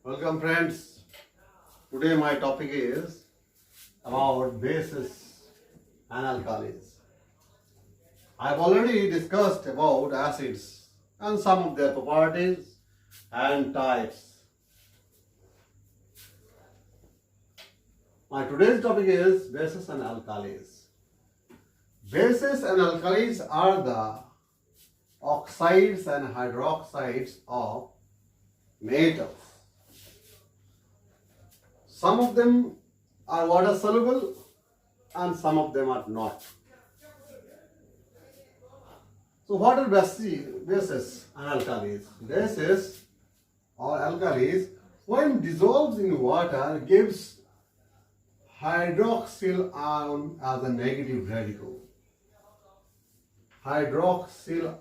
Welcome friends. Today my topic is about bases and alkalis. I've already discussed about acids and some of their properties and types. My today's topic is bases and alkalis. Bases and alkalis are the oxides and hydroxides of metals. Some of them are water soluble and some of them are not. So what are bases and alkalis? Bases or alkalis, when dissolved in water, gives hydroxyl ion as a negative radical. Hydroxyl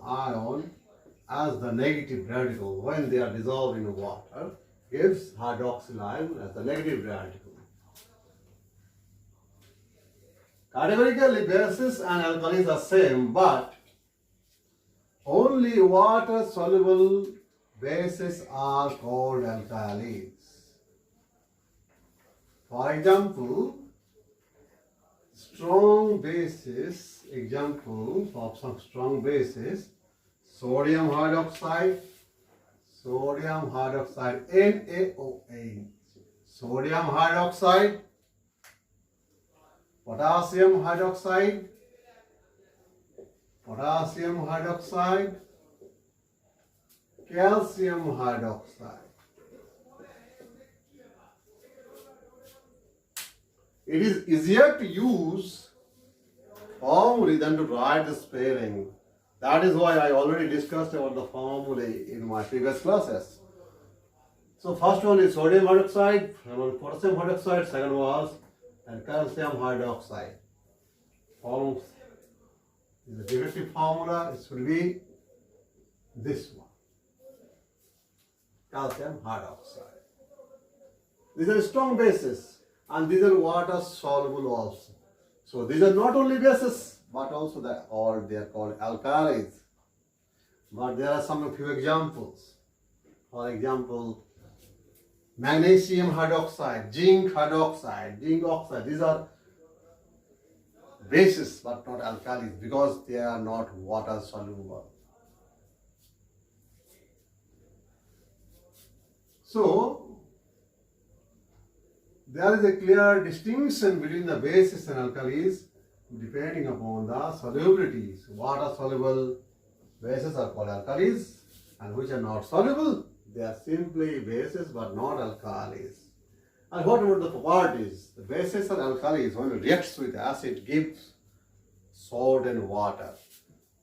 ion as the negative radical when they are dissolved in water gives hydroxyl ion as the negative radical. Categorically, bases and alkalis are same, but only water soluble bases are called alkalis. For example, strong bases, example of some strong bases, sodium hydroxide, NaOH, sodium hydroxide, potassium hydroxide, calcium hydroxide. It is easier to use formulae than to write the spelling. That is why I already discussed about the formulae in my previous classes. So first one is sodium hydroxide, potassium hydroxide, second was and calcium hydroxide. Forms the defective formula, it should be this one, calcium hydroxide. These are strong bases and these are water soluble also. So these are not only bases but also they are called alkalis. But there are some few examples. For example, magnesium hydroxide, zinc oxide. These are bases but not alkalis because they are not water soluble. So there is a clear distinction between the bases and alkalis depending upon the solubilities. Water soluble bases are called alkalis and which are not soluble, they are simply bases but not alkalis. And what about the properties? The bases and alkalis, when it reacts with acid, gives salt and water.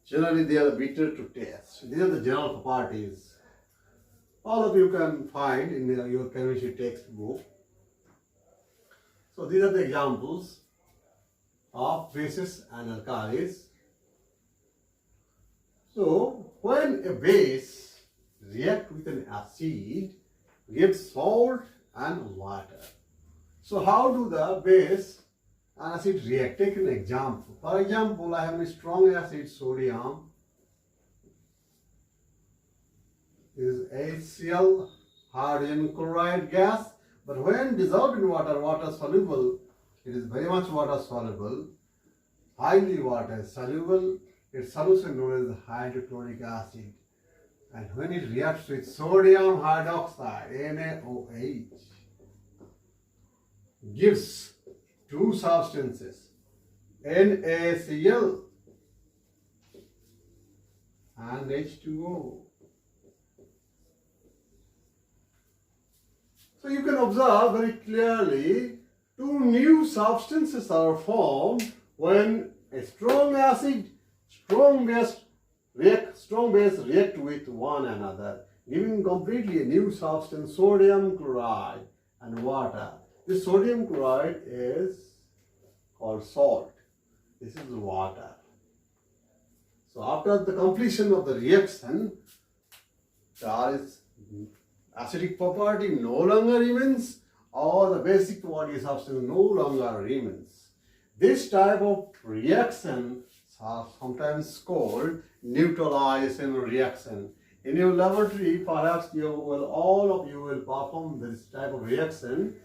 Generally they are bitter to taste. These are the general properties. All of you can find in your chemistry textbook. So these are the examples of bases and alkalis. So when a base reacts with an acid, gives salt and water. So how do the base and acid react? Take an example. For example, I have a strong acid, sodium. This is HCl, hydrogen chloride gas. But when dissolved in water, water soluble, it is very much water soluble, highly water soluble. Its solution known as hydrochloric acid. And when it reacts with sodium hydroxide, NaOH, gives two substances, NaCl and H2O. So you can observe very clearly two new substances are formed when a strong acid, strong base react with one another, giving completely a new substance, sodium chloride and water. This sodium chloride is called salt. This is water. So after the completion of the reaction, there is acidic property no longer remains or the basic property substance no longer remains. This type of reaction are sometimes called neutralization reaction. In your laboratory, perhaps all of you will perform this type of reaction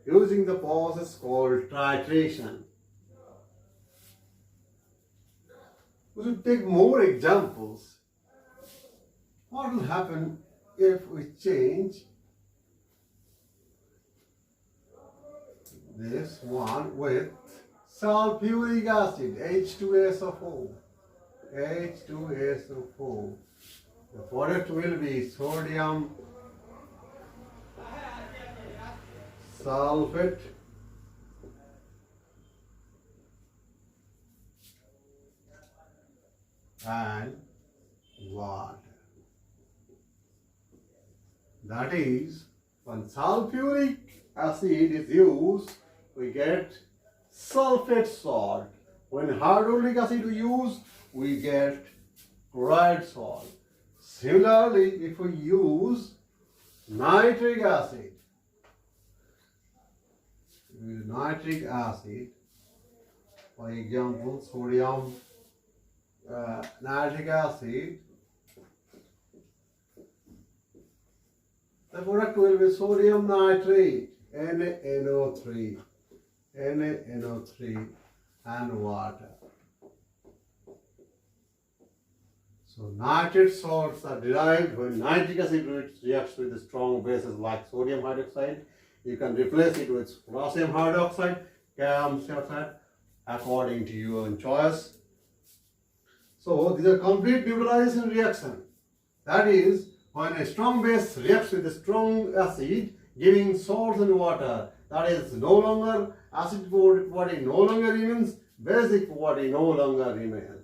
using the process called titration. We should take more examples. What will happen if we change this one with sulfuric acid, H2SO4. H2SO4. The product will be sodium sulfate and water. That is, when sulfuric acid is used, we get sulfate salt. When hydrochloric acid we use, we get chloride salt. Similarly, if we use nitric acid, for example, sodium nitric acid, the product will be sodium nitrate, NaNO3, and water. So nitrate salts are derived when nitric acid reacts with strong bases like sodium hydroxide. You can replace it with potassium hydroxide, calcium oxide, according to your own choice. So these are complete neutralization reaction. That is, when a strong base reacts with a strong acid, giving salts and water, that is no longer acid body no longer remains, basic body no longer remains.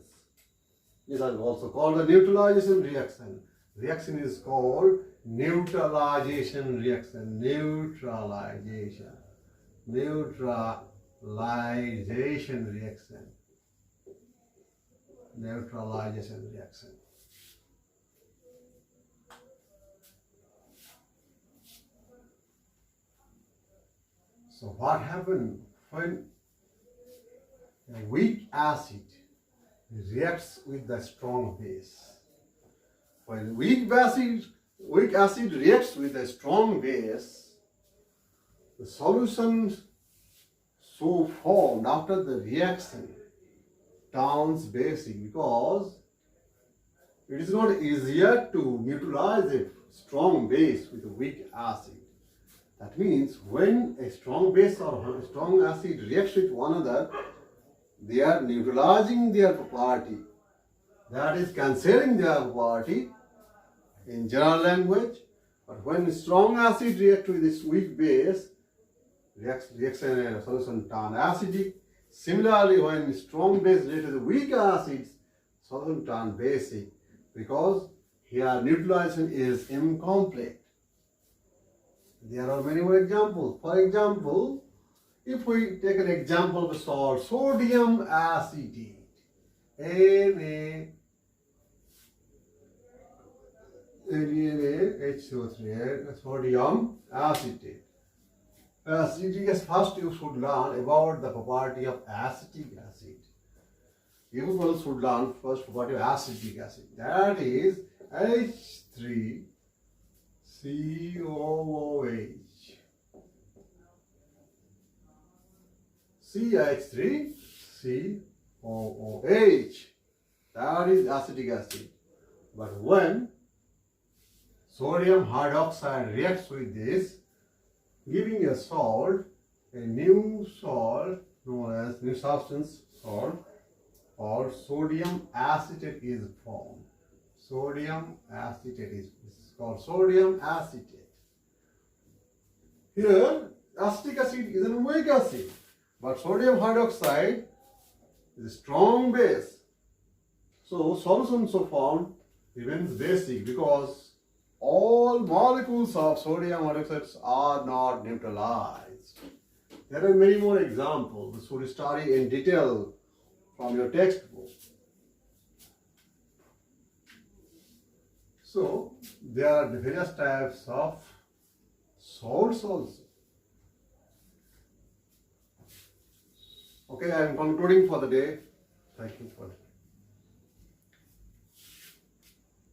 These are also called the neutralization reaction. Reaction is called neutralization reaction. Neutralization reaction. Neutralization reaction. So what happens when a weak acid reacts with the strong base? When weak acid reacts with a strong base, the solution so formed after the reaction turns basic, because it is not easier to neutralize a strong base with a weak acid. That means when a strong base or a strong acid reacts with one another, they are neutralizing their property. That is cancelling their property in general language. But when strong acid reacts with this weak base, reaction and solution turn acidic. Similarly, when strong base reacts with weak acids, solution turn basic, because here neutralization is incomplete. There are many more examples. For example, if we take an example of salt, sodium acetate, NaHCO3, sodium acetate. First you should learn about the property of acetic acid. You should learn first property of acetic acid. That is H3COOH. CH3COOH. That is acetic acid. But when sodium hydroxide reacts with this, giving a salt, a new salt known as new substance salt, or sodium acetate is formed. Sodium acetate is called sodium acetate. Here, acetic acid is an weak acid, but sodium hydroxide is a strong base. So solution so formed remains basic because all molecules of sodium hydroxide are not neutralized. There are many more examples which should study in detail from your textbook. So there are various types of salts also. Okay, I am concluding for the day. Thank you for